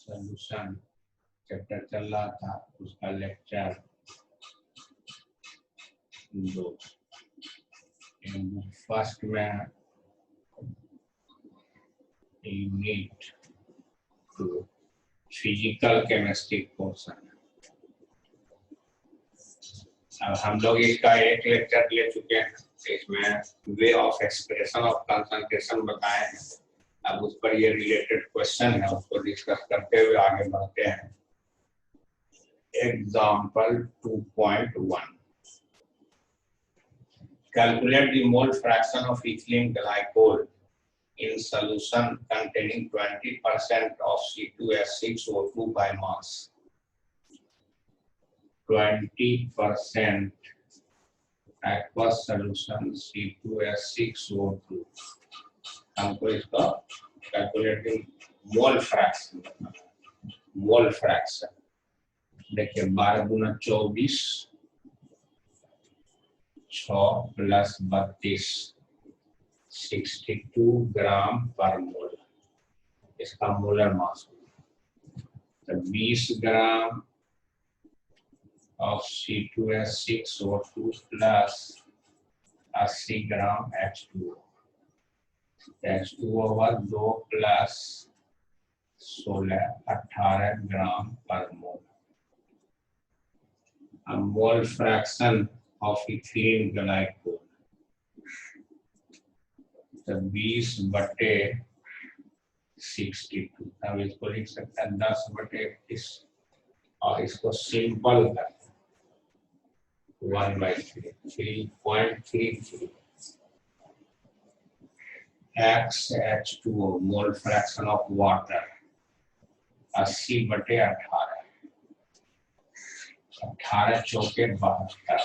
Solution chapter चल रहा था, उसका लेक्चर 2। फर्स्ट में यूनिट 2 फिजिकल केमिस्ट्री पोर्शन। अब हम लोग इसका एक लेक्चर ले चुके हैं, इसमें way of expression of concentration बताए हैं। अब उस पर ये रिलेटेड क्वेश्चन है, उसको डिस्कस करते हुए आगे बढ़ते हैं। Example 2.1 calculate the mole fraction of ethylene glycol in solution containing 20% of C2H6O2 by mass. 20% aqueous solution C2H6O2। हमको इसका calculating mole fraction, mole fraction देखिए 12 गुना 24, 6 प्लस 32, 62 ग्राम पर मोल इसका मोलर मास। तो 20 gram of C2H6O2 plus 80 gram H2O। H2O होगा 2 plus 16, 18 ग्राम पर मोल। अब mole fraction of ethylene glycol 20/62। अब इसको लिख सकते हैं 10/21 और इसको सिंपल कर 1/3, 3.33 XH2O mole fraction of water 80/18, 18 चौके 72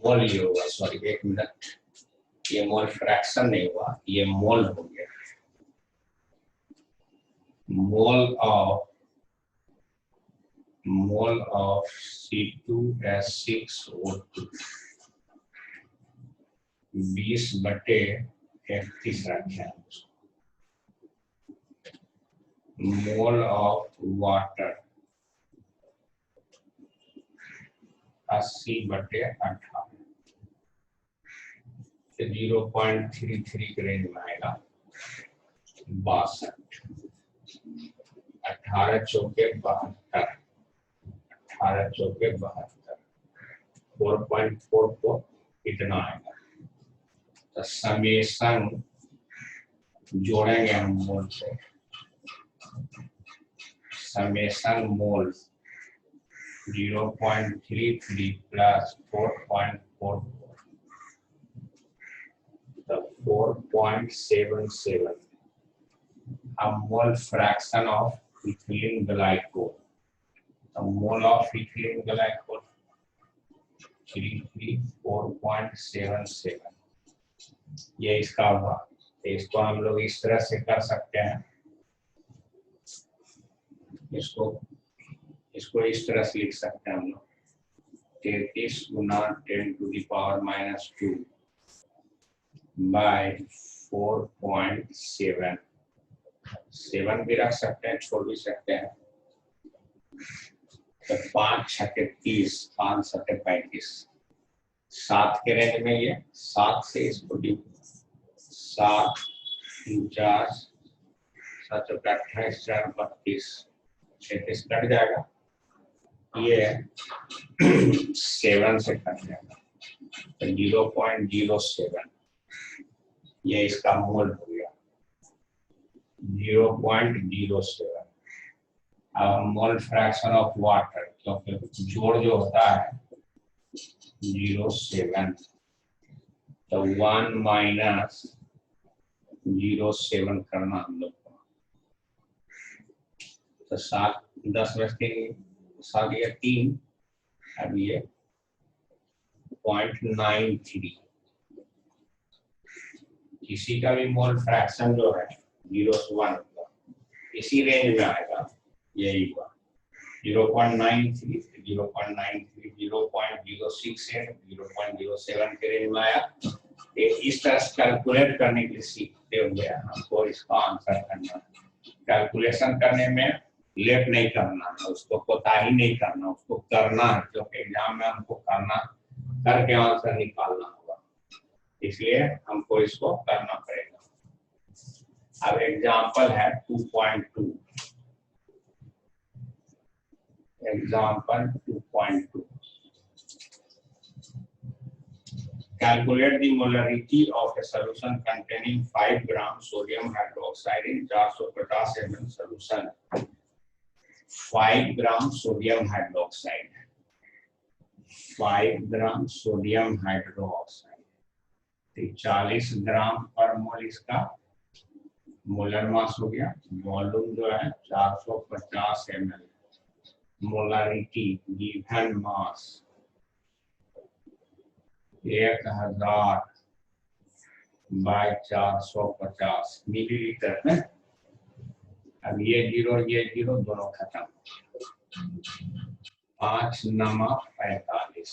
मोल ये होगा। सॉरी 1 मिनट, ये मोल फ्रैक्शन नहीं हुआ, ये मोल हो गया। मोल ऑफ C2H6O2 20/31 रखे हैं। मोल ऑफ वाटर 80/18, 0.33 के रेंज में आएगा। 62, 18 चौके 72, 18 चौके 72, 4.44 इतना आएगा। तो समेशन जोड़ेंगे हम मोल से, समेशन मोल 0.33 प्लस 4.44 4.77। अब mole fraction of ethylene glycol, mole of ethylene glycol 4.77 ये इसका हुआ। तो इसको हम लोग इस तरह से कर सकते हैं, इसको इस तरह से लिख सकते हैं हम लोग 33 गुना 10⁻⁻2 बाय 4.7 भी रख सकते हैं, छोड़ भी सकते हैं। तो 5×6 = 30, 5×7 = 35, 7 के रेंज में ये 7 से इसको 7 49 7 28 4 32 36 कट जाएगा, ये 7 से कट जाएगा। तो 0.07 ये इसका मोल हो गया 0.07। अब मोल फ्रैक्शन ऑफ वाटर, क्योंकि जोड़ जो होता है 0.7, तो 1 माइनस 0.7 करना हम लोग को। तो 7 10 में 7 या 3, अब ये 0.93। किसी का भी मोल फ्रैक्शन जो है 0 से 1 इसी रेंज में आएगा, यही हुआ 0.93, 0.93, 0.068, 0.07 के रेंज में आया। इस तरह से कैलकुलेट करने के लिए सीखते हुए हमको इसका आंसर करना है। कैलकुलेशन करने में लेट नहीं करना है, उसको कोताही नहीं करना, उसको करना है, क्योंकि एग्जाम में हमको करना करके आंसर निकालना होगा, इसलिए हमको इसको करना पड़ेगा। अब एग्जाम्पल है 2.2, example 2.2, calculate the molarity of a solution containing 5 gram sodium hydroxide in 450 ml solution. 5 gram sodium hydroxide, 5 gram sodium hydroxide, 40 ग्राम पर मोल इसका मोलर मास हो गया। वॉल्यूम जो है 450 ml, molarity given mass 1000 by 450 millilitre है। अब ये जीरो दोनों खत्म। 5 नमक 45,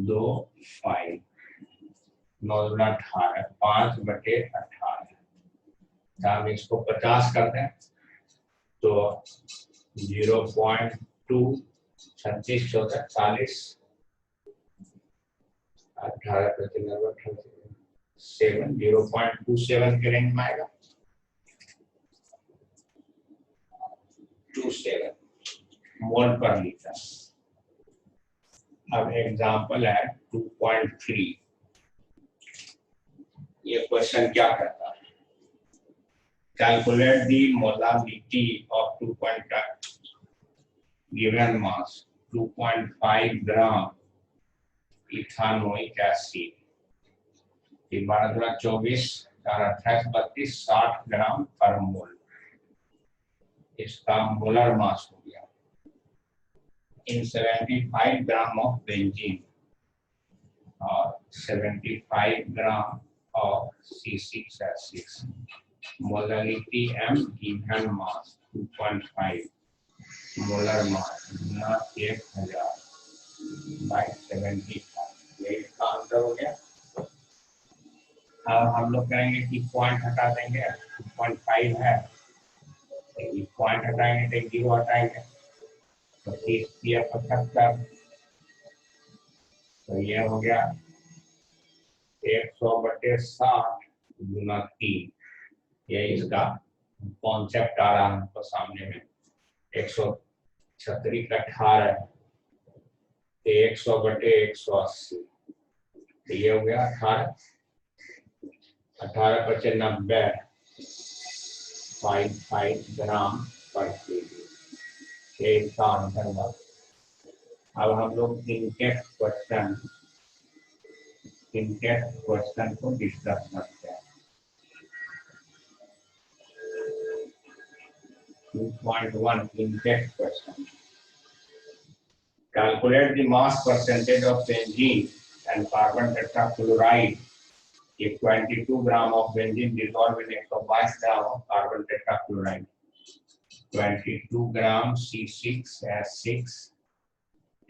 2 5, 9 18, 5/18। हम इसको 50 कर दें तो 0.2 36 14 40, 18 7 0.27 के रेंज में आएगा। 27 मोल पर लीटर। अब एग्जांपल है 2.3। ये क्वेश्चन क्या करता है? Calculate the molarity of 2.5 given mass 2.5 gram ethanoic acid, 12 24 28 32 60 ग्राम पर मोल। इसका मोलर मास हो गया। इन 75 ग्राम ऑफ बेंजीन और 75 gram of C6H6, molarity M given mass 2.5, molar mass गुना 1000 बाय 75। ये इसका आंसर हो गया। अब हम लोग करेंगे कि पॉइंट हटा देंगे, 2.5 है, पॉइंट हटाएंगे तो 0 हटाएंगे तो 75, तो ये हो गया 100/60 गुना 3। ये इसका कॉन्सेप्ट आ रहा है हमको सामने में। 136 का 18 है, 100/180, तो ये हो गया 18 18 × 90 5 ग्राम पर केजी। ये इसका आंसर हुआ। अब हम लोग इनटेक क्वेश्चन को डिस्कस करते हैं। 2.1 intake question. Calculate the mass percentage of benzene and carbon tetrachloride. If 22 gram of benzene dissolved in 122 gram of carbon tetrachloride, 22 gram C6H6,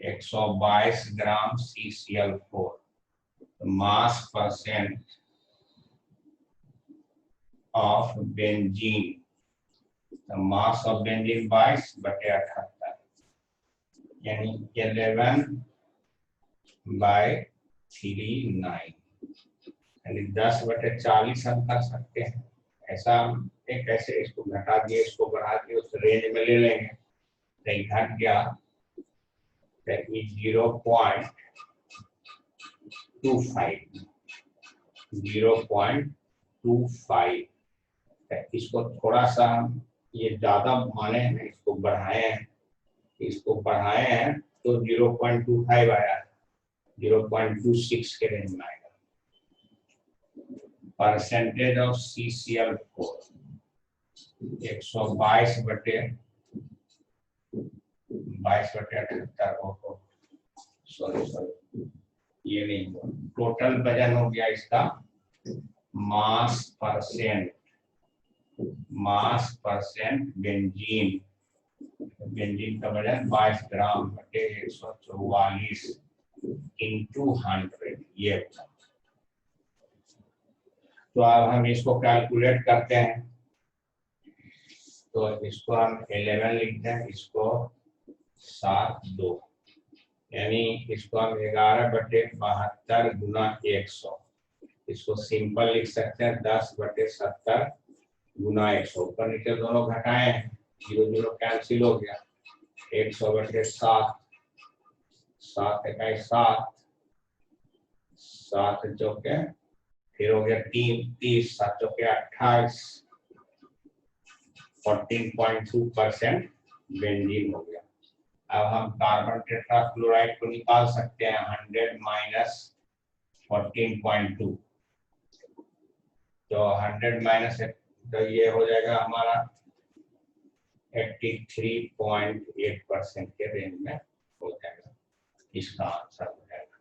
122 gram CCl4. The mass percent of benzene. The mass of benzene 22/78, यानी 11/39, यानी 10/40 हम कर सकते हैं। ऐसा एक ऐसे इसको घटा दिए, इसको बढ़ा दिए, उस रेंज में ले लेंगे। तो घट गया 0.25। इसको थोड़ा सा ये ज्यादा माने हैं, इसको बढ़ाए हैं तो 0.25 आया, 0.26 के रेंज में आएगा। परसेंटेज ऑफ CCl4 122/78, सॉरी ये नहीं हुआ। टोटल वजन हो गया इसका मास परसेंट बेंजीन का वजन 22 ग्राम बटे 144 इंटू 100, ये होता। तो अब हम इसको कैलकुलेट करते हैं। तो इसको हम 11 लिखते हैं, इसको 7/2, यानी इसको हम 11/72 गुना 100, इसको सिंपल लिख सकते हैं 10/70 गुना 100। ऊपर नीचे दोनों घटाए हैं, 0 0 कैंसिल हो गया, 100/7, 7 × 7, 7 चौके, फिर हो गया 3 30, 7 चौके 28, 14.2% बेंजीन हो गया। अब हम कार्बन टेट्राक्लोराइड को निकाल सकते हैं, 100 माइनस 14.2, तो 100 माइनस, तो ये हो जाएगा हमारा 83.8% के रेंज में हो जाएगा। इसका आंसर हो जाएगा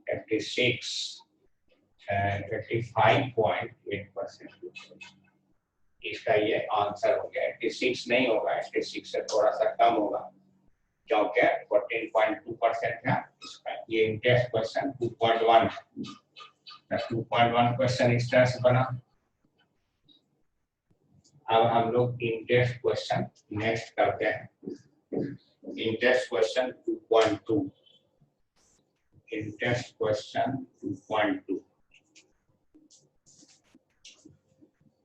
85.8%। इसका ये आंसर हो गया। 86 नहीं होगा, 86 से थोड़ा सा कम होगा, क्योंकि 14.2% है। इसका ये टेस्ट क्वेश्चन 2.1 है, 2.1 क्वेश्चन इस तरह से बना। अब हम लोग इंटेस्ट क्वेश्चन नेक्स्ट करते हैं। Interest question 2.2, interest question 2.2,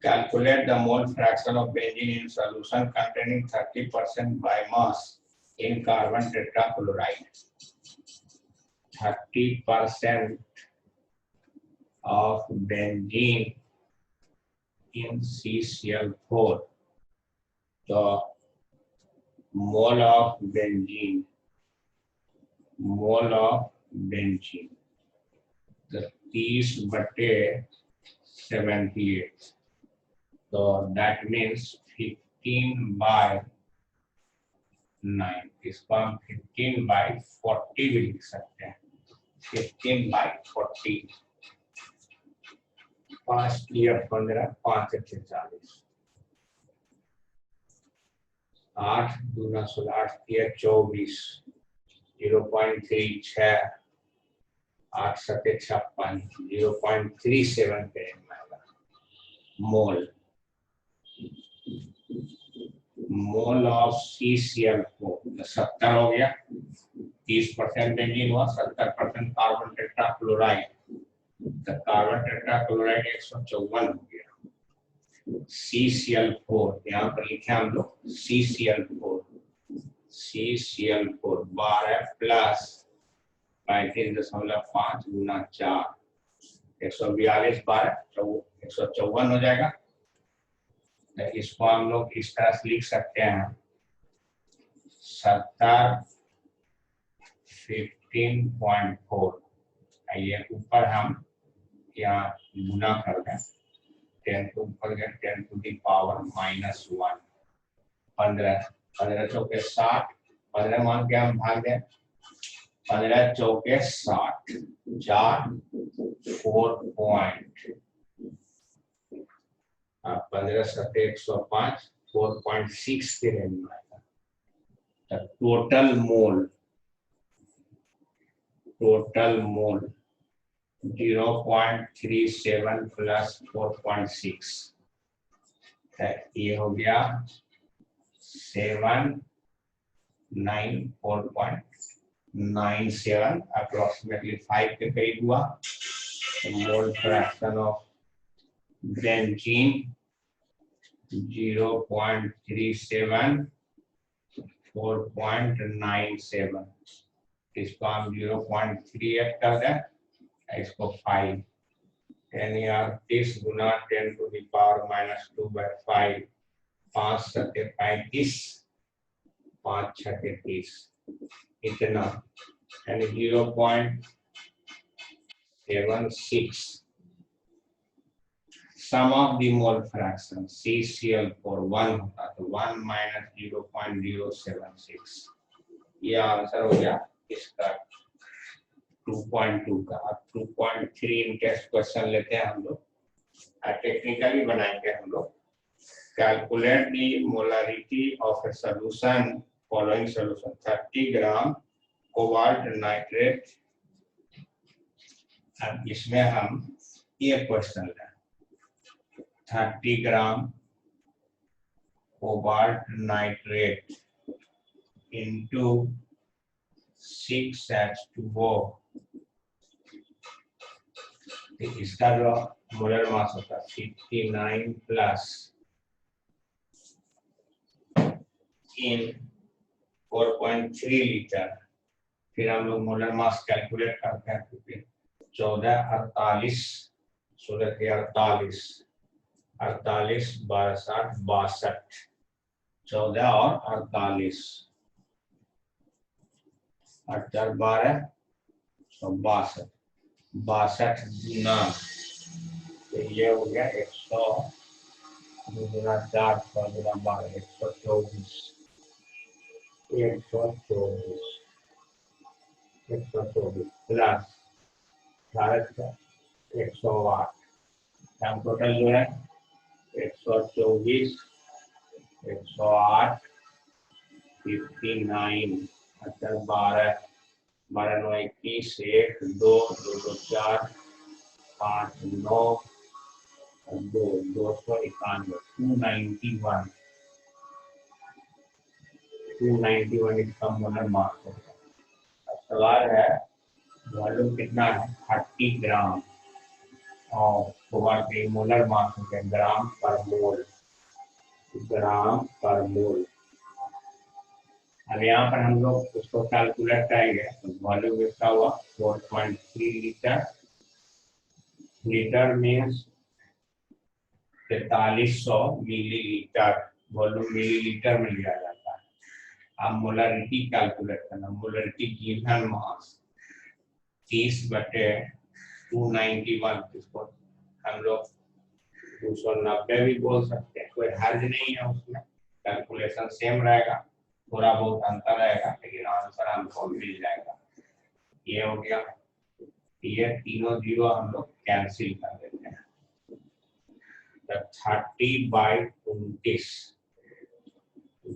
calculate the mole fraction of benzene in solution containing 30% by mass in carbon tetrachloride. 30% of benzene in CCl4. The mole of benzene, the 30/78. So that means 15/9। इसको हम 15/40 भी लिख सकते हैं, 15/40। 5 या 15, 5 से 40, 8 दूना 16, 8 या 24, 0.36, 8 7 56, 0.37 पे मोल ऑफ CCl4 70 हो गया, 30% बेंजीन हुआ, 70% कार्बन टेट्राक्लोराइड, तो कार्बन टेट्राक्लोराइड 154 हो गया। CCl4 यहाँ पर लिखे हम लोग CCl4 12 प्लस 35.5 गुना 4, 142 12 154 हो जाएगा। तो इसको हम लोग इस तरह से लिख सकते हैं, 70 15.4, ये ऊपर हम यहाँ गुना कर दें, 10 को ऊपर गए, 10 to the power -1, 15 15 चौके 60, 15 मान के हम भाग दें, 15 चौके 60, 4 4 पॉइंट, 15 7 105, 4.6 के रेंज में आएगा। टोटल मोल 0.37 प्लस 4.6, ये हो गया 794.97, अप्रोक्सीमेटली 5 के करीब हुआ। मोल फ्रैक्शन ऑफ बेंजीन 0.37, 4.97, इसको हम 0.38 कर दें, इसको 5, 10 या 30 गुना 10 to the power -2/5, 5 7 35, 5 6 30, इतना, यानी 0.76। Sum of the mole fraction CCl4 1 होता, तो 1 minus 0.076, ये आंसर हो गया इसका 2.2 का। अब 2.3 टेस्ट क्वेश्चन लेते हैं हम लोग, टेक्निकली बनाएंगे हम लोग। Calculate the molarity of A solution, following solution, 30 gram cobalt nitrate. अब इसमें हम ये क्वेश्चन लें, 30 ग्राम कोबाल्ट नाइट्रेट into 6H2O, इसका जो मोलर मास होता है 59 प्लस इन 4.3 लीटर। फिर हम लोग मोलर मास कैलकुलेट करते हैं, क्योंकि 1448 16 के 48 48 62 62 14 और 48 18 12 62 62 गुना, तो ये हो गया 100 गुना 400 गुना 12 124 124 124 प्लस 108 हम टोटल जो है 124 108 59 12 12 9 21 1 2 2 2 4 5 9 2 291 291 इसका मोलर मास होगा। अब सवाल है वॉल्यूम कितना है 30 ग्राम और कोबाल्ट के मोलर मास होगा ग्राम पर मोल, ग्राम पर मोल। अब यहाँ पर हम लोग उसको कैलकुलेट करेंगे, तो वॉल्यूम इसका हुआ 4.3 litre. Litre means 4300 millilitre, volume millilitre में लिया जाता है। अब मोलरिटी कैलकुलेट करना, मोलरिटी गिवन मास 30/291, इसको हम लोग 290 भी बोल सकते हैं, कोई हर्ज नहीं है उसमें, कैलकुलेशन सेम रहेगा, थोड़ा बहुत अंतर रहेगा लेकिन आंसर हमको मिल जाएगा। ये हो गया, ये तीनों जीरो हम लोग कैंसिल कर देते हैं। 30/29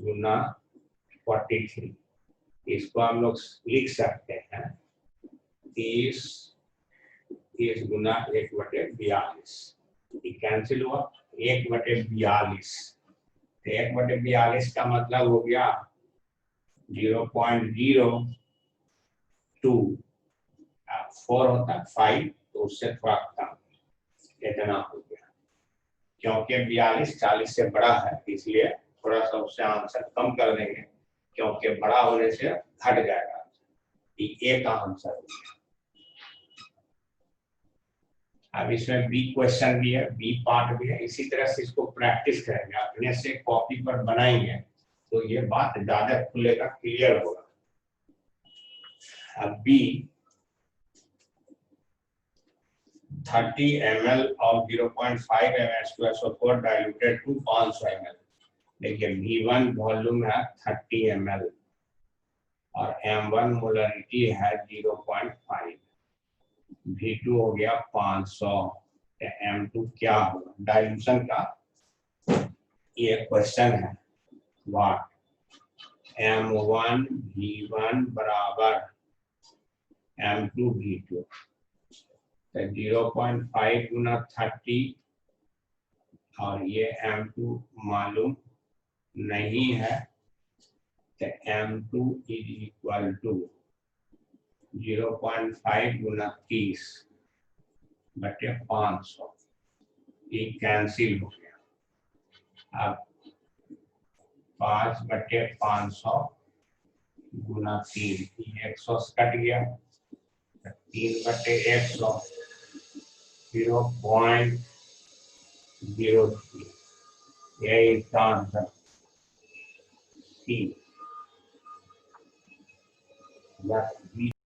गुना 43, इसको हम लोग लिख सकते हैं 30 गुना 1/42, कैंसिल हुआ 1/42, 1/42 का मतलब हो गया 0.02, 4 होता 5 तो उससे थोड़ा कम, इतना हो गया। क्योंकि 42 40 से बड़ा है इसलिए थोड़ा सा उससे आंसर कम कर देंगे, क्योंकि बड़ा होने से घट जाएगा। ए का आंसर हो गया। अब इसमें बी क्वेश्चन भी है, बी पार्ट भी है, इसी तरह से इसको प्रैक्टिस करेंगे, अपने से कॉपी पर बनाएंगे तो ये बात ज्यादा खुलेगा, क्लियर होगा। अब B 30 ml of 0.5 mH2SO4 diluted to 500 ml। देखिए V1 वॉल्यूम है 30 ml और M1 मोलरिटी है 0.5, V2 हो गया 500, M2 क्या होगा, डाइल्यूशन का ये क्वेश्चन है। व्हाट M1 V1 बराबर M2 V2, 0.5 गुना 30 और ये M2 मालूम नहीं है, तो M2 इज इक्वल टू 0.5 गुना 30/500, ये कैंसिल हो गया। अब 5/500 गुना 3, 100 कट गया, 3/100 0.03, यही इसका आंसर सी।